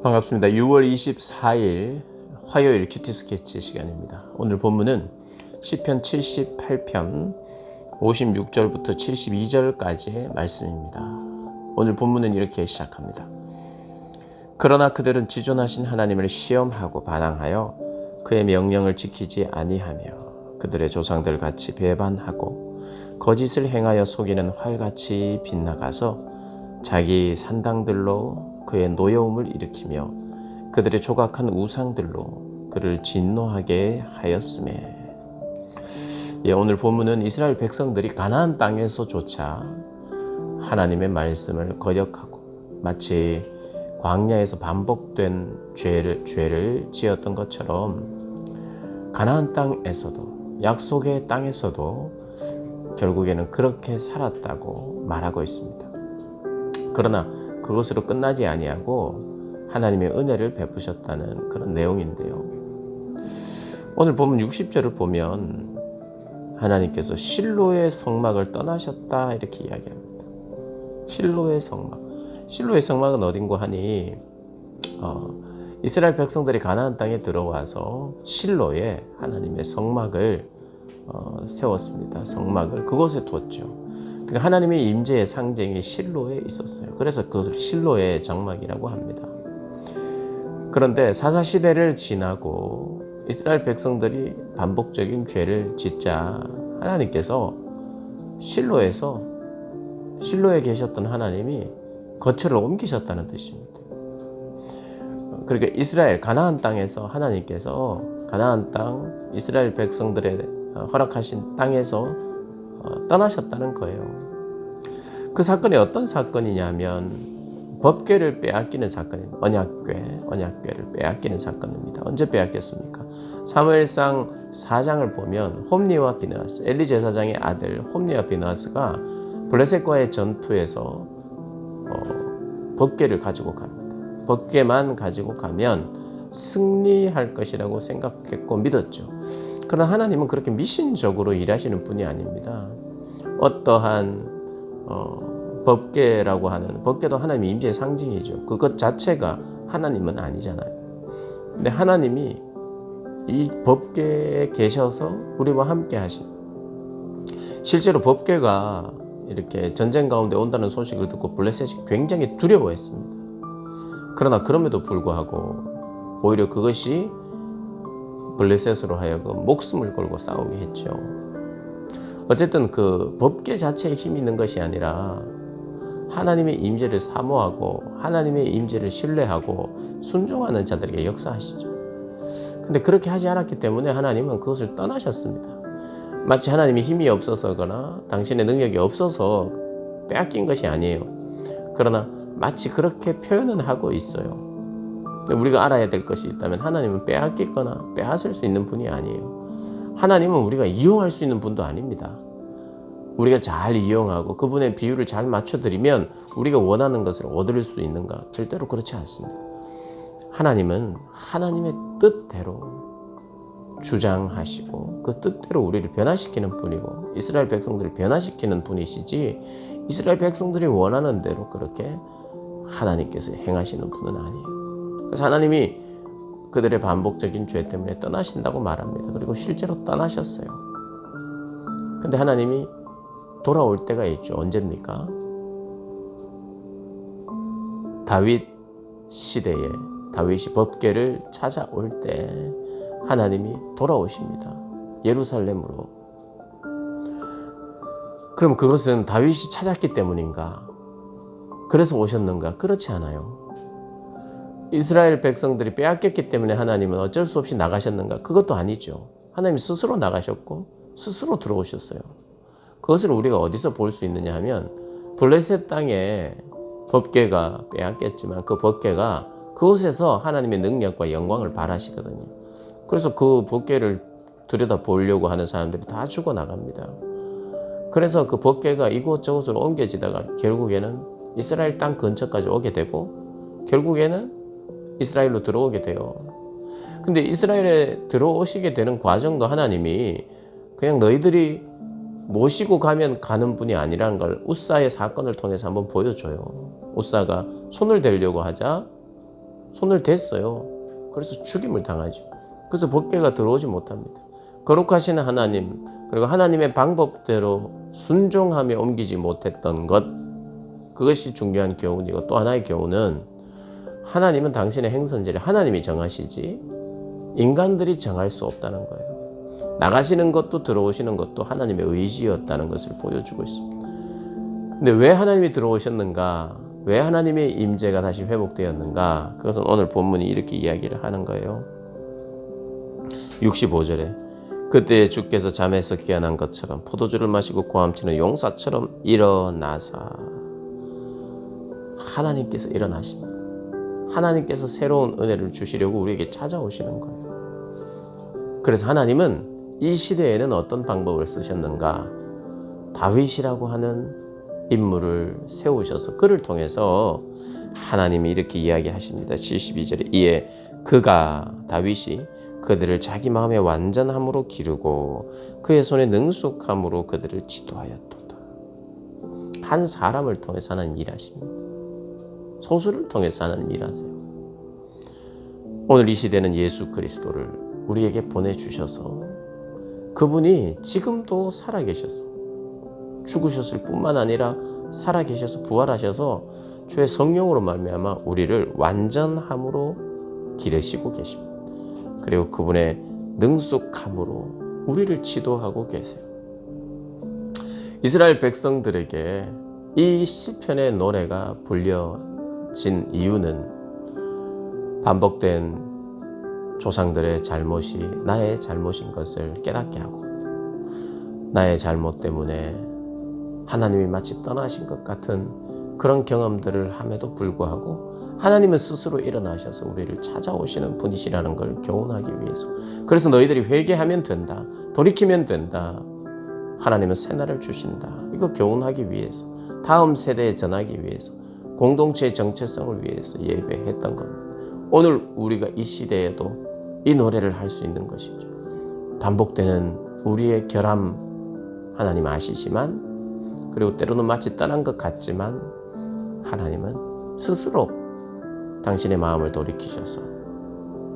반갑습니다. 6월 24일 화요일 큐티 스케치 시간입니다. 오늘 본문은 시편 78편 56절부터 72절까지의 말씀입니다. 오늘 본문은 이렇게 시작합니다. 그러나 그들은 지존하신 하나님을 시험하고 반항하여 그의 명령을 지키지 아니하며 그들의 조상들 같이 배반하고 거짓을 행하여 속이는 활같이 빗나가서 자기 산당들로 그의 노여움을 일으키며 그들의 조각한 우상들로 그를 진노하게 하였음에. 오늘 본문은 이스라엘 백성들이 가나안 땅에서조차 하나님의 말씀을 거역하고 마치 광야에서 반복된 죄를 지었던 것처럼 가나안 땅에서도 약속의 땅에서도 결국에는 그렇게 살았다고 말하고 있습니다. 그러나 그것으로 끝나지 아니하고 하나님의 은혜를 베푸셨다는 그런 내용인데요. 오늘 보면 60절을 보면 하나님께서 실로의 성막을 떠나셨다 이렇게 이야기합니다. 실로의 성막. 실로의 성막은 어딘고 하니 이스라엘 백성들이 가나안 땅에 들어와서 실로에 하나님의 성막을 세웠습니다. 성막을 그곳에 뒀죠. 그러니까 하나님의 임재의 상징이 실로에 있었어요. 그래서 그것을 실로의 장막이라고 합니다. 그런데 사사시대를 지나고 이스라엘 백성들이 반복적인 죄를 짓자 하나님께서 실로에 계셨던 하나님이 거처를 옮기셨다는 뜻입니다. 그러니까 이스라엘 가나안 땅에서 하나님께서 가나안 땅 이스라엘 백성들의 허락하신 땅에서 떠나셨다는 거예요. 그 사건이 어떤 사건이냐면 법궤를 빼앗기는 사건입니다. 언약궤를 빼앗기는 사건입니다. 언제 빼앗겼습니까? 사무엘상 4장을 보면 홈니와 비느하스, 엘리 제사장의 아들 홈니와 비느하스가 블레셋과의 전투에서 법궤를 가지고 갑니다. 법궤만 가지고 가면 승리할 것이라고 생각했고 믿었죠. 그러나 하나님은 그렇게 미신적으로 일하시는 분이 아닙니다. 어떠한 법궤라고 하는, 법궤도 하나님의 임재의 상징이죠. 그것 자체가 하나님은 아니잖아요. 근데 하나님이 이 법궤에 계셔서 우리와 함께 하신, 실제로 법궤가 이렇게 전쟁 가운데 온다는 소식을 듣고 블레셋이 굉장히 두려워했습니다. 그러나 그럼에도 불구하고 오히려 그것이 블레셋으로 하여금 목숨을 걸고 싸우게 했죠. 어쨌든 그 법궤 자체에 힘이 있는 것이 아니라 하나님의 임재를 사모하고 하나님의 임재를 신뢰하고 순종하는 자들에게 역사하시죠. 근데 그렇게 하지 않았기 때문에 하나님은 그것을 떠나셨습니다. 마치 하나님이 힘이 없어서거나 당신의 능력이 없어서 빼앗긴 것이 아니에요. 그러나 마치 그렇게 표현은 하고 있어요. 우리가 알아야 될 것이 있다면 하나님은 빼앗기거나 빼앗을 수 있는 분이 아니에요. 하나님은 우리가 이용할 수 있는 분도 아닙니다. 우리가 잘 이용하고 그분의 비율을 잘 맞춰드리면 우리가 원하는 것을 얻을 수 있는가? 절대로 그렇지 않습니다. 하나님은 하나님의 뜻대로 주장하시고 그 뜻대로 우리를 변화시키는 분이고 이스라엘 백성들을 변화시키는 분이시지 이스라엘 백성들이 원하는 대로 그렇게 하나님께서 행하시는 분은 아니에요. 그래서 하나님이 그들의 반복적인 죄 때문에 떠나신다고 말합니다. 그리고 실제로 떠나셨어요. 근데 하나님이 돌아올 때가 있죠. 언제입니까? 다윗 시대에 다윗이 법궤를 찾아올 때 하나님이 돌아오십니다. 예루살렘으로. 그럼 그것은 다윗이 찾았기 때문인가? 그래서 오셨는가? 그렇지 않아요. 이스라엘 백성들이 빼앗겼기 때문에 하나님은 어쩔 수 없이 나가셨는가? 그것도 아니죠. 하나님 스스로 나가셨고 스스로 들어오셨어요. 그것을 우리가 어디서 볼 수 있느냐 하면 블레셋 땅에 법궤가 빼앗겼지만 그 법궤가 그곳에서 하나님의 능력과 영광을 발하시거든요. 그래서 그 법궤를 들여다 보려고 하는 사람들이 다 죽어나갑니다. 그래서 그 법궤가 이곳저곳으로 옮겨지다가 결국에는 이스라엘 땅 근처까지 오게 되고 결국에는 이스라엘로 들어오게 돼요. 근데 이스라엘에 들어오시게 되는 과정도 하나님이 그냥 너희들이 모시고 가면 가는 분이 아니라는 걸 우사의 사건을 통해서 한번 보여줘요. 우사가 손을 대려고 하자 손을 댔어요. 그래서 죽임을 당하죠. 그래서 법궤가 들어오지 못합니다. 거룩하신 하나님, 그리고 하나님의 방법대로 순종하며 옮기지 못했던 것, 그것이 중요한 교훈이고, 또 하나의 교훈은 하나님은 당신의 행선지를 하나님이 정하시지 인간들이 정할 수 없다는 거예요. 나가시는 것도 들어오시는 것도 하나님의 의지였다는 것을 보여주고 있습니다. 근데 왜 하나님이 들어오셨는가? 왜 하나님의 임재가 다시 회복되었는가? 그것은 오늘 본문이 이렇게 이야기를 하는 거예요. 65절에 그때 주께서 잠에서 깨어난 것처럼 포도주를 마시고 고함치는 용사처럼 일어나사. 하나님께서 일어나십니다. 하나님께서 새로운 은혜를 주시려고 우리에게 찾아오시는 거예요. 그래서 하나님은 이 시대에는 어떤 방법을 쓰셨는가? 다윗이라고 하는 인물을 세우셔서 그를 통해서 하나님이 이렇게 이야기하십니다. 72절에 이에 그가 다윗이 그들을 자기 마음의 완전함으로 기르고 그의 손의 능숙함으로 그들을 지도하였도다. 한 사람을 통해서 하나님 일하십니다. 소수를 통해서 하나님 일하세요. 오늘 이 시대는 예수 그리스도를 우리에게 보내주셔서 그분이 지금도 살아계셔서 죽으셨을 뿐만 아니라 살아계셔서 부활하셔서 주의 성령으로 말미암아 우리를 완전함으로 기르시고 계십니다. 그리고 그분의 능숙함으로 우리를 지도하고 계세요. 이스라엘 백성들에게 이 시편의 노래가 불려진 이유는 반복된 조상들의 잘못이 나의 잘못인 것을 깨닫게 하고 나의 잘못 때문에 하나님이 마치 떠나신 것 같은 그런 경험들을 함에도 불구하고 하나님은 스스로 일어나셔서 우리를 찾아오시는 분이시라는 걸 교훈하기 위해서. 그래서 너희들이 회개하면 된다. 돌이키면 된다. 하나님은 새날을 주신다. 이거 교훈하기 위해서. 다음 세대에 전하기 위해서. 공동체의 정체성을 위해서 예배했던 겁니다. 오늘 우리가 이 시대에도 이 노래를 할 수 있는 것이죠. 반복되는 우리의 결함 하나님 아시지만, 그리고 때로는 마치 떠난 것 같지만 하나님은 스스로 당신의 마음을 돌이키셔서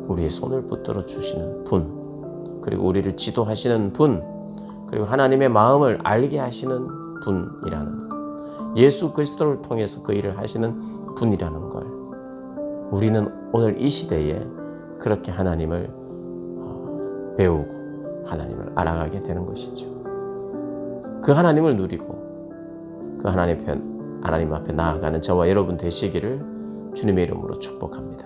우리의 손을 붙들어 주시는 분, 그리고 우리를 지도하시는 분, 그리고 하나님의 마음을 알게 하시는 분이라는 것, 예수 그리스도를 통해서 그 일을 하시는 분이라는 걸 우리는 오늘 이 시대에 그렇게 하나님을 배우고 하나님을 알아가게 되는 것이죠. 그 하나님을 누리고 그 하나님 앞에 나아가는 저와 여러분 되시기를 주님의 이름으로 축복합니다.